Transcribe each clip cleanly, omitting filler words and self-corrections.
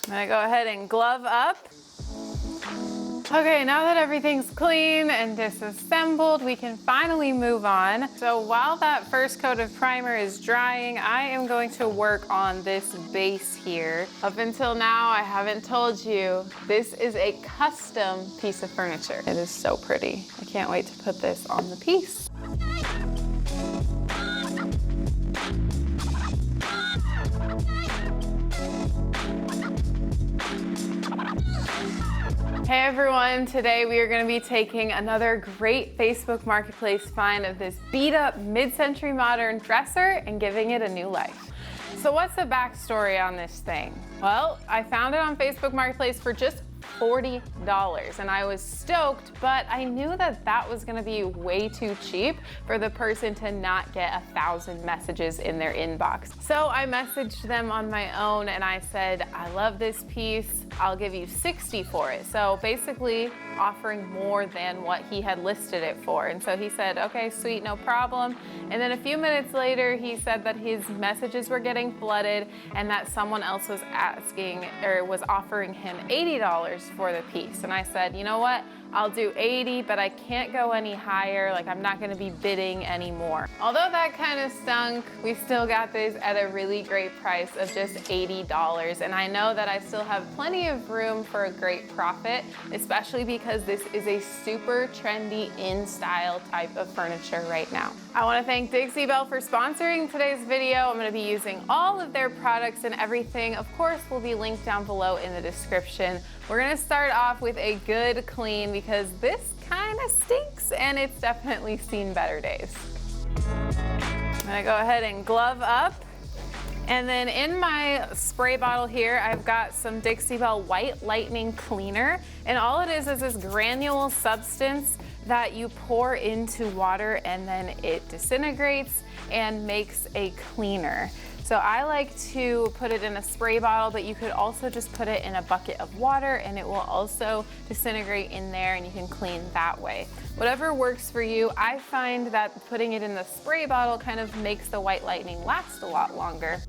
I'm gonna go ahead and glove up. Okay, now that everything's clean and disassembled, we can finally move on. So while that first coat of primer is drying, I am going to work on this base here. Up until now, I haven't told you, this is a custom piece of furniture. It is so pretty. I can't wait to put this on the piece. Hey everyone, today we are going to be taking another great Facebook Marketplace find of this beat up mid-century modern dresser and giving it a new life. So what's the backstory on this thing? Well, I found it on Facebook Marketplace for just $40 and I was stoked, but I knew that that was gonna be way too cheap for the person to not get 1,000 messages in their inbox. So I messaged them on my own and I said, I love this piece, I'll give you 60 for it. So basically offering more than what he had listed it for. And so he said, okay, sweet, no problem. And then a few minutes later, he said that his messages were getting flooded and that someone else was asking or was offering him $80 for the piece. And I said, you know what? I'll do 80, but I can't go any higher. Like, I'm not gonna be bidding anymore. Although that kind of stunk, we still got this at a really great price of just $80. And I know that I still have plenty of room for a great profit, especially because this is a super trendy in style type of furniture right now. I wanna thank Dixie Belle for sponsoring today's video. I'm gonna be using all of their products and everything, of course, will be linked down below in the description. We're gonna start off with a good clean because this kind of stinks and it's definitely seen better days. I'm gonna go ahead and glove up. And then in my spray bottle here, I've got some Dixie Belle White Lightning Cleaner. And all it is this granule substance that you pour into water and then it disintegrates and makes a cleaner. So I like to put it in a spray bottle, but you could also just put it in a bucket of water and it will also disintegrate in there and you can clean that way. Whatever works for you. I find that putting it in the spray bottle kind of makes the White Lightning last a lot longer.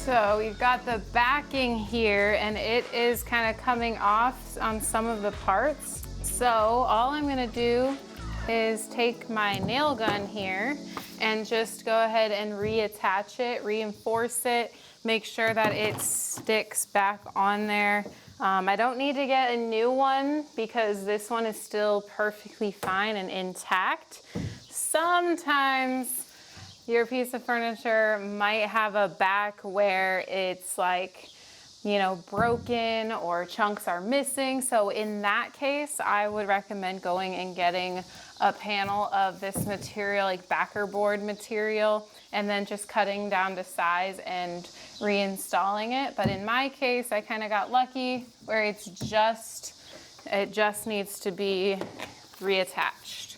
So we've got the backing here and it is kind of coming off on some of the parts. So all I'm gonna do is take my nail gun here and just go ahead and reattach it, reinforce it, make sure that it sticks back on there. I don't need to get a new one because this one is still perfectly fine and intact. Sometimes your piece of furniture might have a back where it's like, you know, broken or chunks are missing. So in that case, I would recommend going and getting a panel of this material, like backer board material, and then just cutting down to size and reinstalling it. But in my case, I kind of got lucky where it just needs to be reattached.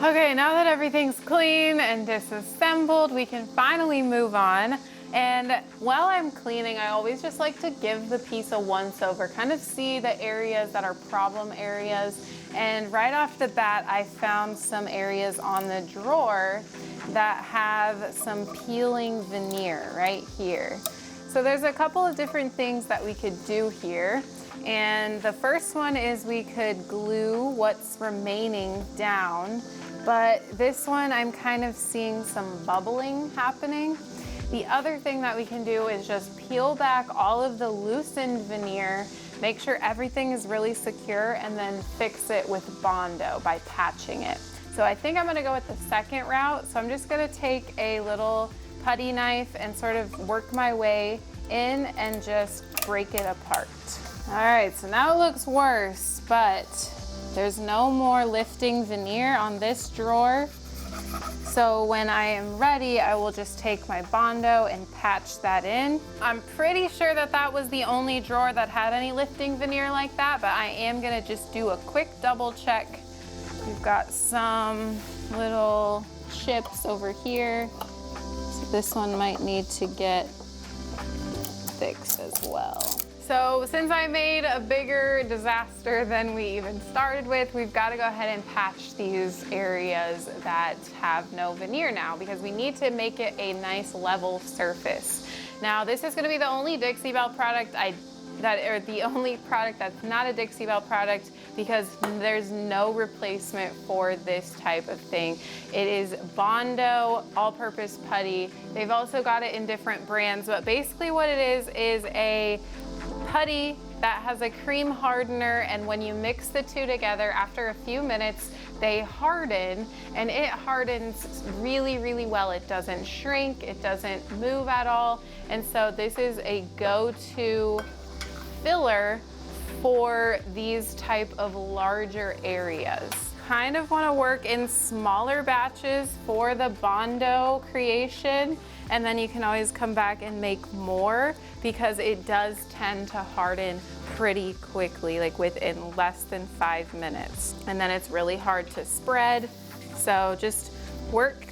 Okay, now that everything's clean and disassembled, we can finally move on. And while I'm cleaning, I always just like to give the piece a once over, kind of see the areas that are problem areas. And right off the bat, I found some areas on the drawer that have some peeling veneer right here. So there's a couple of different things that we could do here. And the first one is we could glue what's remaining down. But this one, I'm kind of seeing some bubbling happening. The other thing that we can do is just peel back all of the loosened veneer, make sure everything is really secure, and then fix it with Bondo by patching it. So I think I'm gonna go with the second route. So I'm just gonna take a little putty knife and sort of work my way in and just break it apart. All right, so now it looks worse, but there's no more lifting veneer on this drawer. So when I am ready, I will just take my Bondo and patch that in. I'm pretty sure that that was the only drawer that had any lifting veneer like that, but I am gonna just do a quick double check. We've got some little chips over here. So this one might need to get fixed as well. So since I made a bigger disaster than we even started with, we've got to go ahead and patch these areas that have no veneer now, because we need to make it a nice level surface. Now this is going to be the only Dixie Belle product the only product that's not a Dixie Belle product, because there's no replacement for this type of thing. It is Bondo all-purpose putty. They've also got it in different brands, but basically what it is a putty that has a cream hardener, and when you mix the two together, after a few minutes, they harden, and it hardens really, really well. It doesn't shrink, it doesn't move at all, and so this is a go-to filler for these type of larger areas. Kind of want to work in smaller batches for the Bondo creation, and then you can always come back and make more, because it does tend to harden pretty quickly, like within less than 5 minutes. And then it's really hard to spread. So just work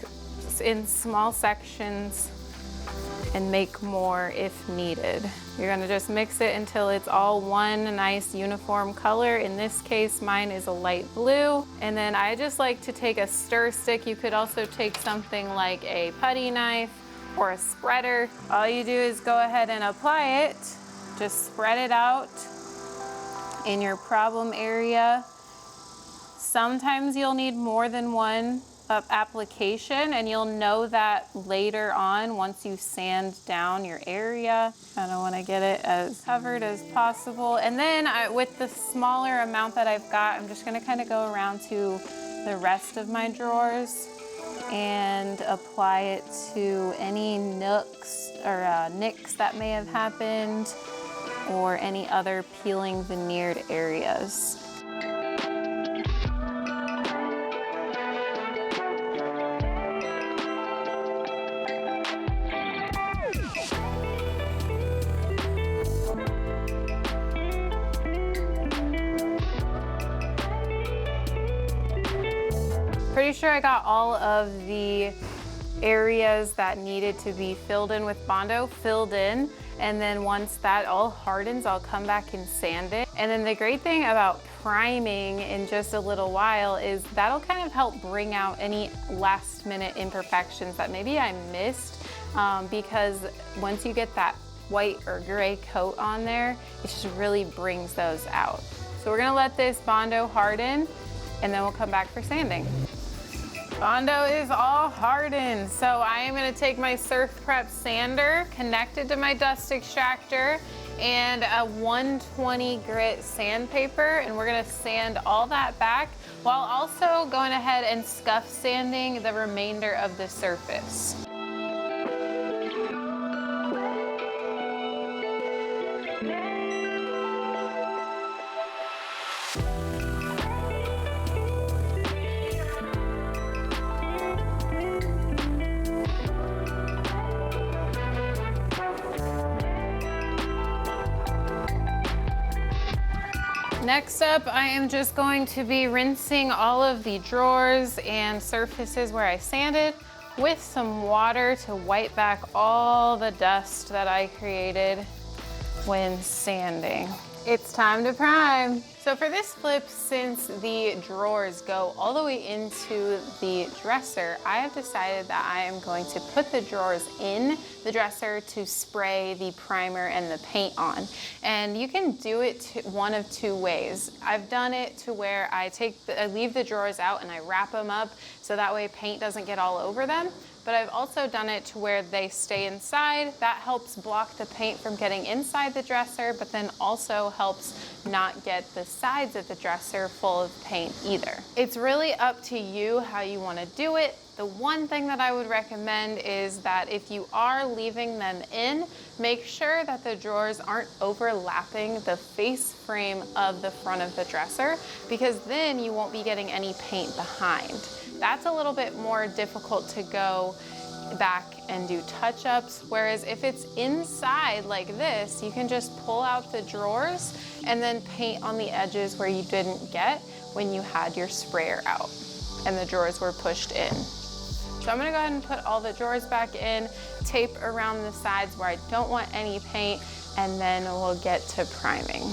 in small sections and make more if needed. You're gonna just mix it until it's all one nice uniform color. In this case, mine is a light blue. And then I just like to take a stir stick. You could also take something like a putty knife or a spreader. All you do is go ahead and apply it. Just spread it out in your problem area. Sometimes you'll need more than one application, and you'll know that later on once you sand down your area. Kind of want to get it as covered as possible. And then with the smaller amount that I've got, I'm just going to kind of go around to the rest of my drawers and apply it to any nooks or nicks that may have happened, or any other peeling veneered areas. Pretty sure I got all of the areas that needed to be filled in with Bondo filled in, and then once that all hardens, I'll come back and sand it. And then the great thing about priming in just a little while is that'll kind of help bring out any last minute imperfections that maybe I missed, because once you get that white or gray coat on there, it just really brings those out. So we're gonna let this Bondo harden, and then we'll come back for sanding. Bondo is all hardened, so I am going to take my Surf Prep sander connected to my dust extractor and a 120 grit sandpaper, and we're going to sand all that back while also going ahead and scuff sanding the remainder of the surface. Next up, I am just going to be rinsing all of the drawers and surfaces where I sanded with some water to wipe back all the dust that I created when sanding. It's time to prime. So for this flip, since the drawers go all the way into the dresser, I have decided that I am going to put the drawers in the dresser to spray the primer and the paint on. And you can do it one of two ways. I've done it to where I leave the drawers out and I wrap them up so that way paint doesn't get all over them. But I've also done it to where they stay inside. That helps block the paint from getting inside the dresser, but then also helps not get the sides of the dresser full of paint either. It's really up to you how you want to do it. The one thing that I would recommend is that if you are leaving them in, make sure that the drawers aren't overlapping the face frame of the front of the dresser, because then you won't be getting any paint behind. that's a little bit more difficult to go back and do touch-ups, whereas if it's inside like this, you can just pull out the drawers and then paint on the edges where you didn't get when you had your sprayer out and the drawers were pushed in. So I'm gonna go ahead and put all the drawers back in, tape around the sides where I don't want any paint, and then we'll get to priming.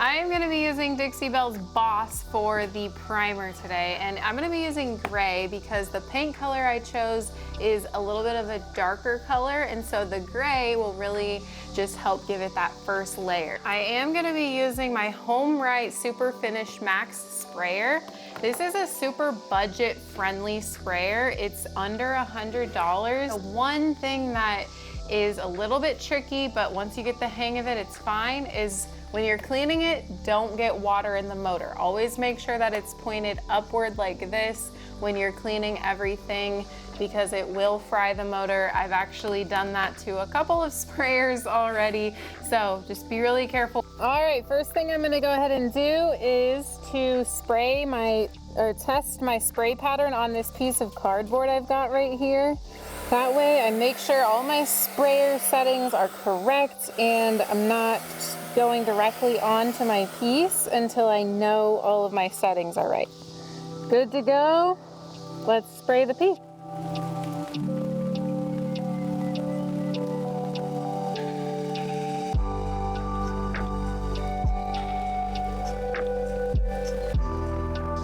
I'm gonna be using Dixie Belle's Boss for the primer today, and I'm gonna be using gray because the paint color I chose is a little bit of a darker color, and so the gray will really just help give it that first layer. I am gonna be using my Home Right Super Finish Max sprayer. This is a super budget friendly sprayer. It's under $100. The one thing that is a little bit tricky, but once you get the hang of it, it's fine, is when you're cleaning it, don't get water in the motor. Always make sure that it's pointed upward like this when you're cleaning everything, because it will fry the motor. I've actually done that to a couple of sprayers already, so just be really careful. All right, first thing I'm gonna go ahead and do is to test my spray pattern on this piece of cardboard I've got right here. That way I make sure all my sprayer settings are correct and I'm not going directly onto my piece until I know all of my settings are right. Good to go. Let's spray the piece.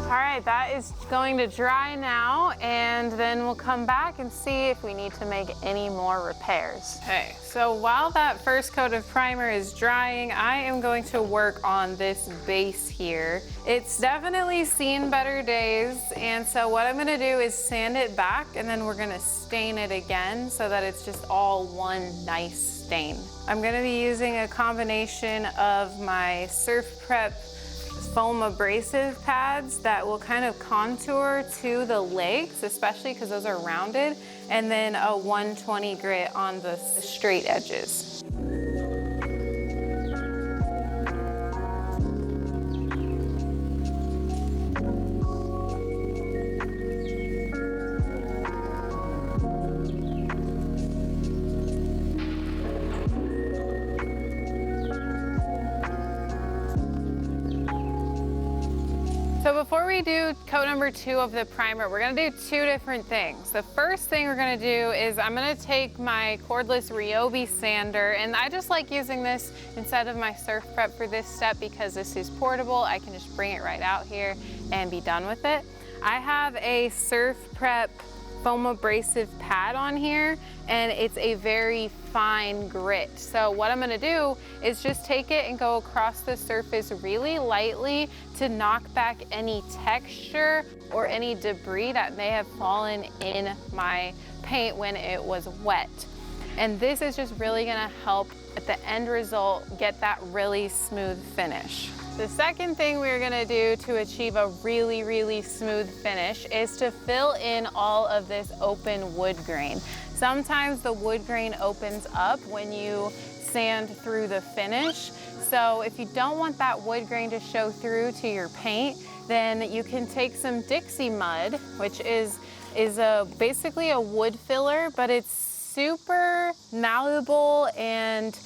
All right, that is going to dry now, and then we'll come back and see if we need to make any more repairs. Okay, so while that first coat of primer is drying, I am going to work on this base here. It's definitely seen better days, and so what I'm gonna do is sand it back, and then we're gonna stain it again so that it's just all one nice stain. I'm gonna be using a combination of my Surf Prep foam abrasive pads that will kind of contour to the legs, especially because those are rounded, and then a 120 grit on the straight edges. So before we do coat number 2 of the primer, we're gonna do 2 different things. The first thing we're gonna do is I'm gonna take my cordless Ryobi sander, and I just like using this instead of my Surf Prep for this step because this is portable. I can just bring it right out here and be done with it. I have a Surf Prep foam abrasive pad on here, and it's a very fine grit. So what I'm gonna do is just take it and go across the surface really lightly to knock back any texture or any debris that may have fallen in my paint when it was wet. And this is just really gonna help at the end result get that really smooth finish. The second thing we're gonna do to achieve a really, really smooth finish is to fill in all of this open wood grain. Sometimes the wood grain opens up when you sand through the finish. So if you don't want that wood grain to show through to your paint, then you can take some Dixie mud, which is basically a wood filler, but it's super malleable and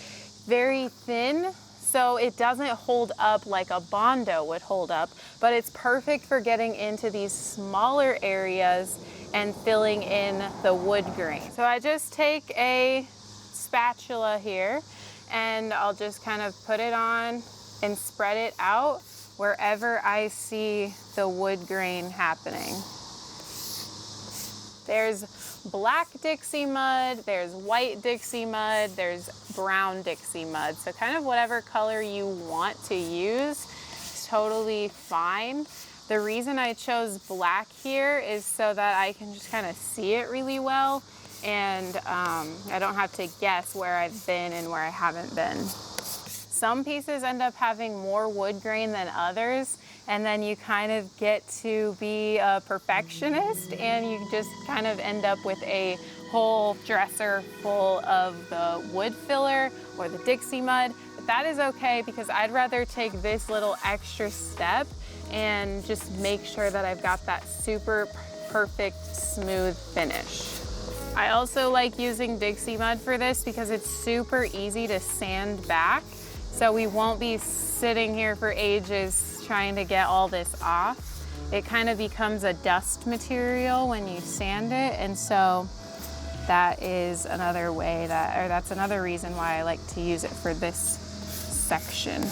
very thin. So it doesn't hold up like a Bondo would hold up, but it's perfect for getting into these smaller areas and filling in the wood grain. So I just take a spatula here and I'll just kind of put it on and spread it out wherever I see the wood grain happening. There's black Dixie mud, there's white Dixie mud, there's brown Dixie mud. So kind of whatever color you want to use is totally fine. The reason I chose black here is so that I can just kind of see it really well, and I don't have to guess where I've been and where I haven't been. Some pieces end up having more wood grain than others, and then you kind of get to be a perfectionist, and you just kind of end up with a whole dresser full of the wood filler or the Dixie mud. But that is okay, because I'd rather take this little extra step and just make sure that I've got that super perfect smooth finish. I also like using Dixie mud for this because it's super easy to sand back. So we won't be sitting here for ages trying to get all this off. It kind of becomes a dust material when you sand it. And so that is another way that's another reason why I like to use it for this section.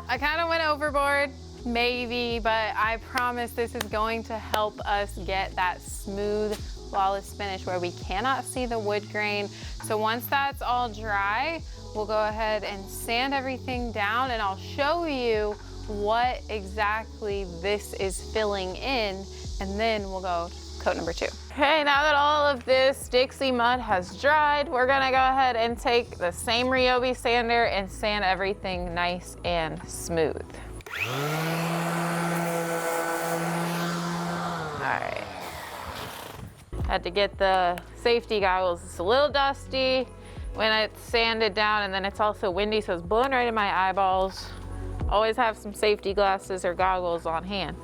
I kind of went overboard, maybe, but I promise this is going to help us get that smooth, flawless finish where we cannot see the wood grain. So once that's all dry, we'll go ahead and sand everything down, and I'll show you what exactly this is filling in, and then we'll go coat number 2. Okay, now that all of this Dixie mud has dried, we're gonna go ahead and take the same Ryobi sander and sand everything nice and smooth. All right. Had to get the safety goggles. It's a little dusty when it's sanded down, and then it's also windy, so it's blowing right in my eyeballs. Always have some safety glasses or goggles on hand.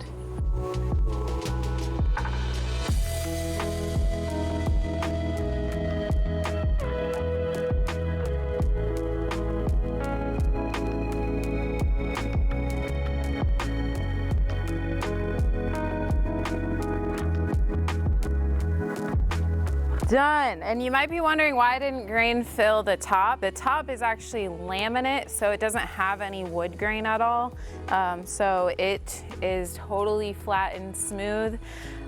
Done. And you might be wondering why I didn't grain fill the top. The top is actually laminate, so it doesn't have any wood grain at all. So it is totally flat and smooth.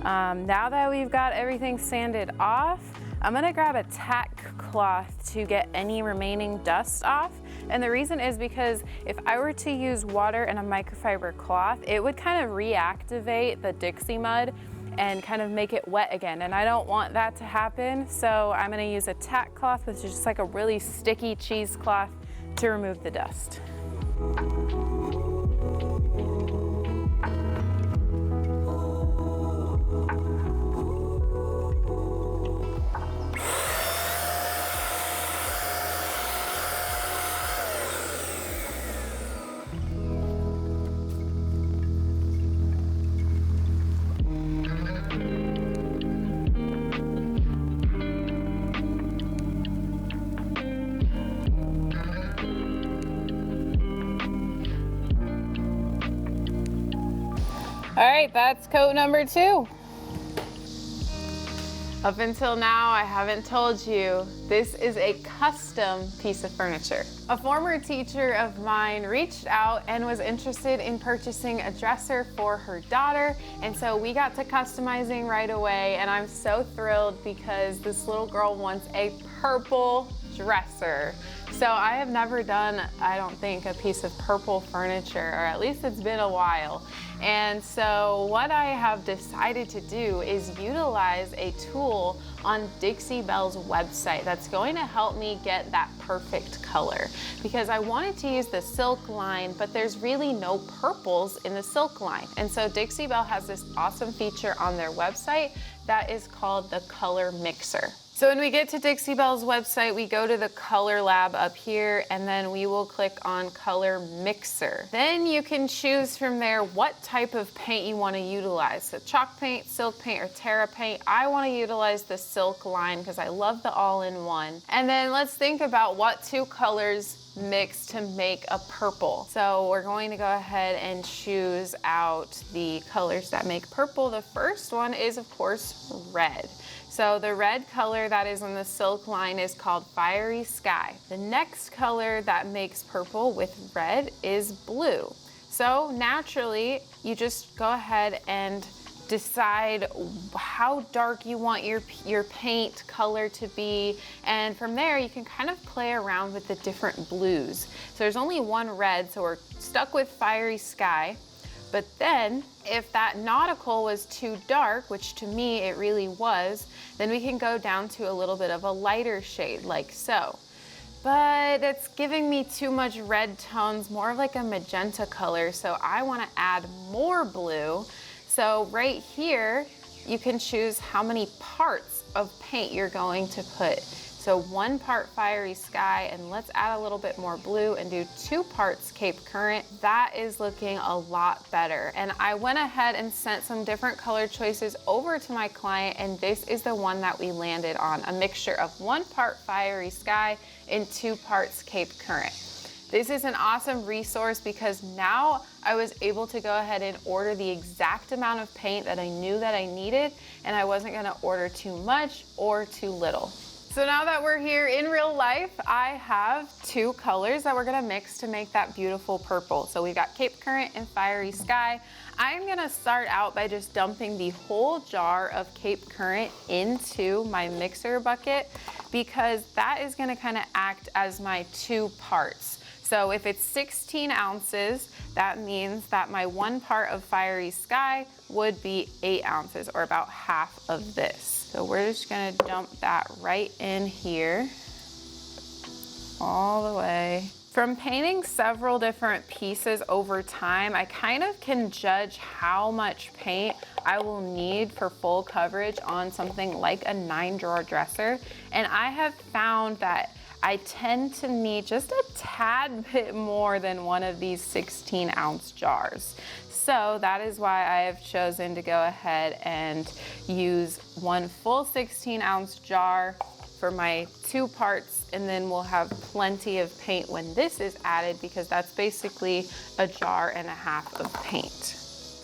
Now that we've got everything sanded off, I'm gonna grab a tack cloth to get any remaining dust off. And the reason is because if I were to use water and a microfiber cloth, it would kind of reactivate the Dixie mud and kind of make it wet again. And I don't want that to happen. So I'm gonna use a tack cloth, which is just like a really sticky cheesecloth, to remove the dust. All right, that's coat number 2. Up until now, I haven't told you, this is a custom piece of furniture. A former teacher of mine reached out and was interested in purchasing a dresser for her daughter, and so we got to customizing right away, and I'm so thrilled because this little girl wants a purple dresser. So I have never done, I don't think, a piece of purple furniture, or at least it's been a while. And so what I have decided to do is utilize a tool on Dixie Belle's website that's going to help me get that perfect color, because I wanted to use the silk line, but there's really no purples in the silk line. And so Dixie Belle has this awesome feature on their website that is called the color mixer. So when we get to Dixie Belle's website, we go to the color lab up here, and then we will click on color mixer. Then you can choose from there what type of paint you want to utilize. So chalk paint, silk paint, or Terra paint. I want to utilize the silk line because I love the all-in-one. And then let's think about what 2 colors mix to make a purple. So we're going to go ahead and choose out the colors that make purple. The first one is, of course, red. So the red color that is in the silk line is called Fiery Sky. The next color that makes purple with red is blue. So naturally, you just go ahead and decide how dark you want your paint color to be, and from there you can kind of play around with the different blues. So there's only one red, so we're stuck with Fiery Sky. But then if that nautical was too dark, which to me it really was, then we can go down to a little bit of a lighter shade like so. But it's giving me too much red tones, more of like a magenta color, so I want to add more blue. So right here, you can choose how many parts of paint you're going to put. So 1 part Fiery Sky, and let's add a little bit more blue and do 2 parts Cape Current. That is looking a lot better. And I went ahead and sent some different color choices over to my client, and this is the one that we landed on, a mixture of 1 part Fiery Sky and 2 parts Cape Current. This is an awesome resource because now I was able to go ahead and order the exact amount of paint that I knew that I needed, and I wasn't gonna order too much or too little. So now that we're here in real life, I have 2 colors that we're gonna mix to make that beautiful purple. So we've got Cape Current and Fiery Sky. I'm gonna start out by just dumping the whole jar of Cape Current into my mixer bucket because that is gonna kind of act as my 2 parts. So if it's 16 ounces, that means that my 1 part of Fiery Sky would be 8 ounces, or about half of this. So we're just gonna dump that right in here, all the way. From painting several different pieces over time, I kind of can judge how much paint I will need for full coverage on something like a 9-drawer dresser. And I have found that I tend to need just a tad bit more than one of these 16-ounce jars. So that is why I have chosen to go ahead and use 1 full 16-ounce jar for my 2 parts, and then we'll have plenty of paint when this is added because that's basically a jar and a half of paint.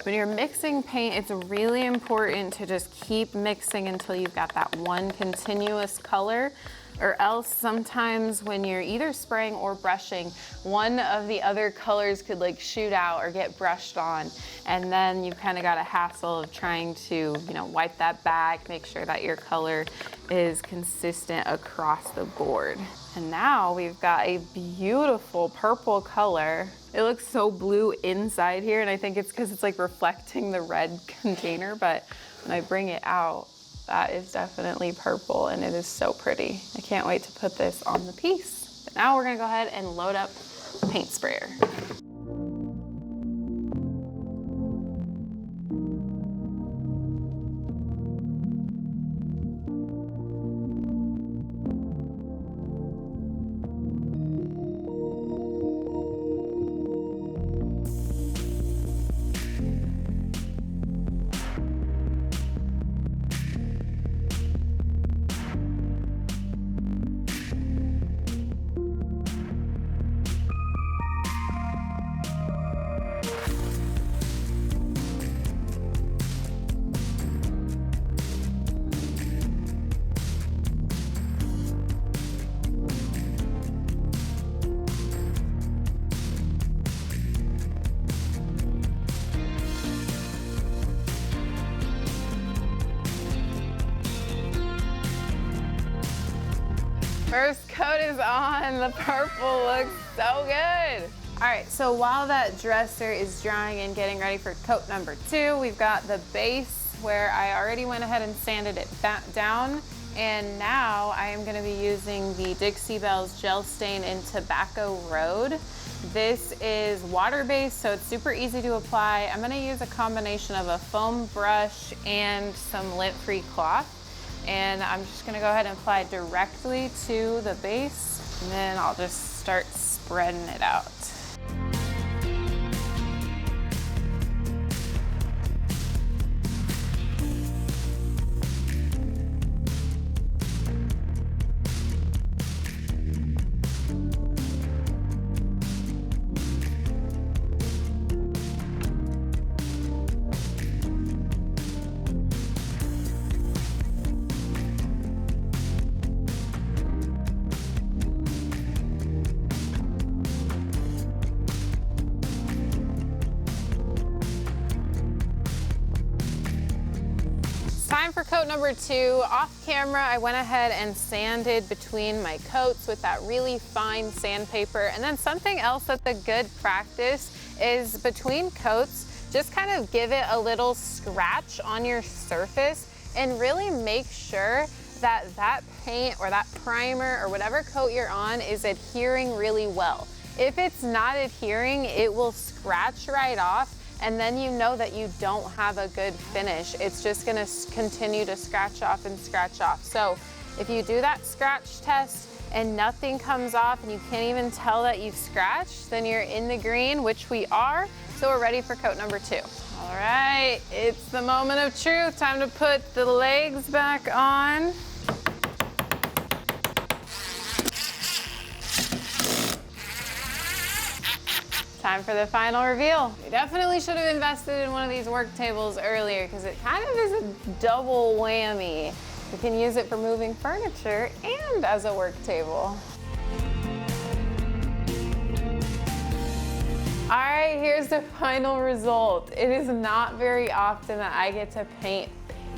When you're mixing paint, it's really important to just keep mixing until you've got that one continuous color, or else sometimes when you're either spraying or brushing, one of the other colors could like shoot out or get brushed on, and then you've kind of got a hassle of trying to, wipe that back, make sure that your color is consistent across the board. And now we've got a beautiful purple color. It looks so blue inside here, and I think it's because it's like reflecting the red container, but when I bring it out, that is definitely purple, and it is so pretty. I can't wait to put this on the piece. But now we're gonna go ahead and load up the paint sprayer. First coat is on. The purple looks so good. All right, so while that dresser is drying and getting ready for coat number 2, we've got the base where I already went ahead and sanded it down. And now I am gonna be using the Dixie Belle's Gel Stain in Tobacco Road. This is water-based, so it's super easy to apply. I'm gonna use a combination of a foam brush and some lint-free cloth. And I'm just gonna go ahead and apply it directly to the base, and then I'll just start spreading it out. for coat number 2. Off camera, I went ahead and sanded between my coats with that really fine sandpaper. And then something else that's a good practice is between coats, just kind of give it a little scratch on your surface and really make sure that that paint or that primer or whatever coat you're on is adhering really well. If it's not adhering, it will scratch right off, and then you know that you don't have a good finish. It's just gonna continue to scratch off and scratch off. So if you do that scratch test and nothing comes off and you can't even tell that you've scratched, then you're in the green, which we are. So we're ready for coat number 2. All right, it's the moment of truth. Time to put the legs back on. Time for the final reveal. You definitely should have invested in one of these work tables earlier because it kind of is a double whammy. You can use it for moving furniture and as a work table. All right, here's the final result. It is not very often that I get to paint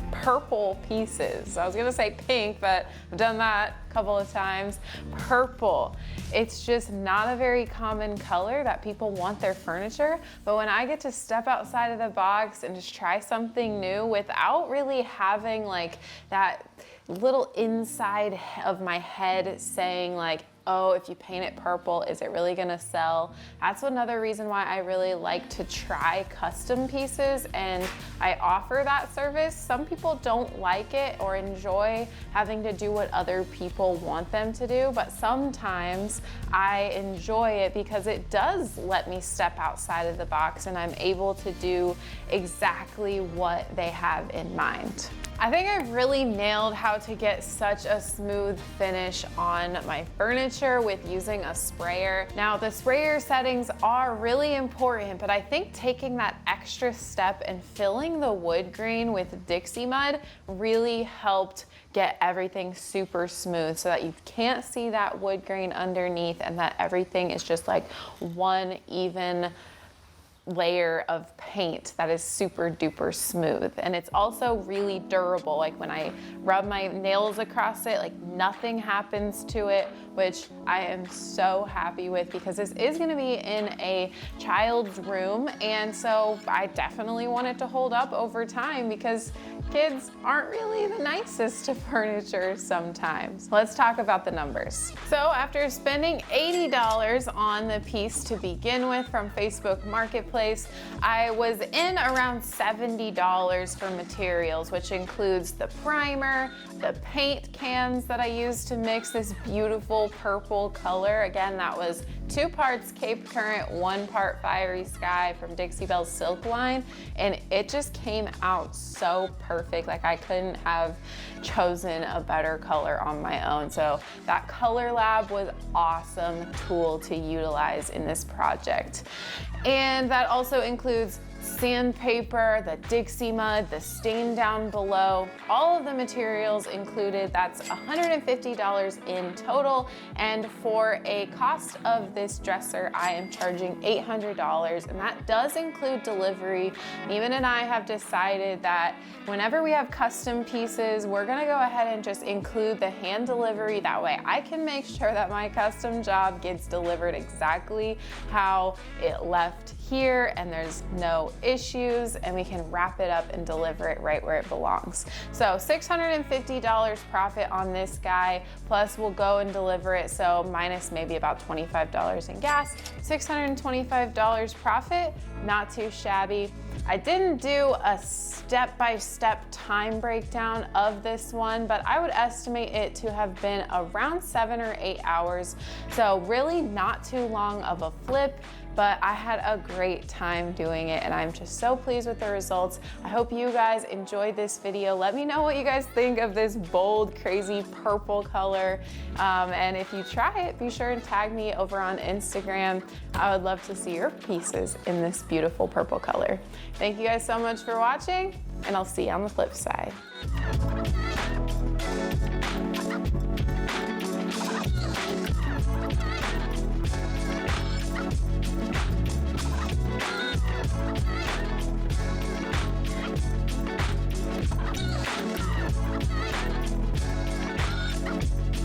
purple pieces. I was gonna say pink, but I've done that a couple of times. Purple. It's just not a very common color that people want their furniture, but when I get to step outside of the box and just try something new without really having like that little inside of my head saying like, oh, if you paint it purple, is it really gonna sell? That's another reason why I really like to try custom pieces, and I offer that service. Some people don't like it or enjoy having to do what other people want them to do, but sometimes I enjoy it because it does let me step outside of the box and I'm able to do exactly what they have in mind. I think I've really nailed how to get such a smooth finish on my furniture with using a sprayer. Now, the sprayer settings are really important, but I think taking that extra step and filling the wood grain with Dixie mud really helped get everything super smooth so that you can't see that wood grain underneath and that everything is just like one even layer of paint that is super duper smooth. And it's also really durable. Like when I rub my nails across it, like nothing happens to it, which I am so happy with because this is gonna be in a child's room. And so I definitely want it to hold up over time because kids aren't really the nicest to furniture sometimes. Let's talk about the numbers. So after spending $80 on the piece to begin with from Facebook Marketplace, I was in around $70 for materials, which includes the primer, the paint cans that I used to mix this beautiful purple color. Again, that was 2 parts Cape Current, 1 part Fiery Sky from Dixie Belle's Silk line, and it just came out so perfect. Like I couldn't have chosen a better color on my own. So that Color Lab was awesome tool to utilize in this project. And that also includes sandpaper, the Dixie mud, the stain down below, all of the materials included. That's $150 in total. And for a cost of this dresser, I am charging $800, and that does include delivery. Neiman and I have decided that whenever we have custom pieces, we're gonna go ahead and just include the hand delivery. That way I can make sure that my custom job gets delivered exactly how it left here and there's no issues, and we can wrap it up and deliver it right where it belongs. So $650 profit on this guy, plus we'll go and deliver it, so minus maybe about $25 in gas, $625 profit, not too shabby. I didn't do a step-by-step time breakdown of this one, but I would estimate it to have been around 7 or 8 hours. So really not too long of a flip, but I had a great time doing it and I'm just so pleased with the results. I hope you guys enjoyed this video. Let me know what you guys think of this bold, crazy purple color. And if you try it, be sure and tag me over on Instagram. I would love to see your pieces in this beautiful purple color. Thank you guys so much for watching, and I'll see you on the flip side.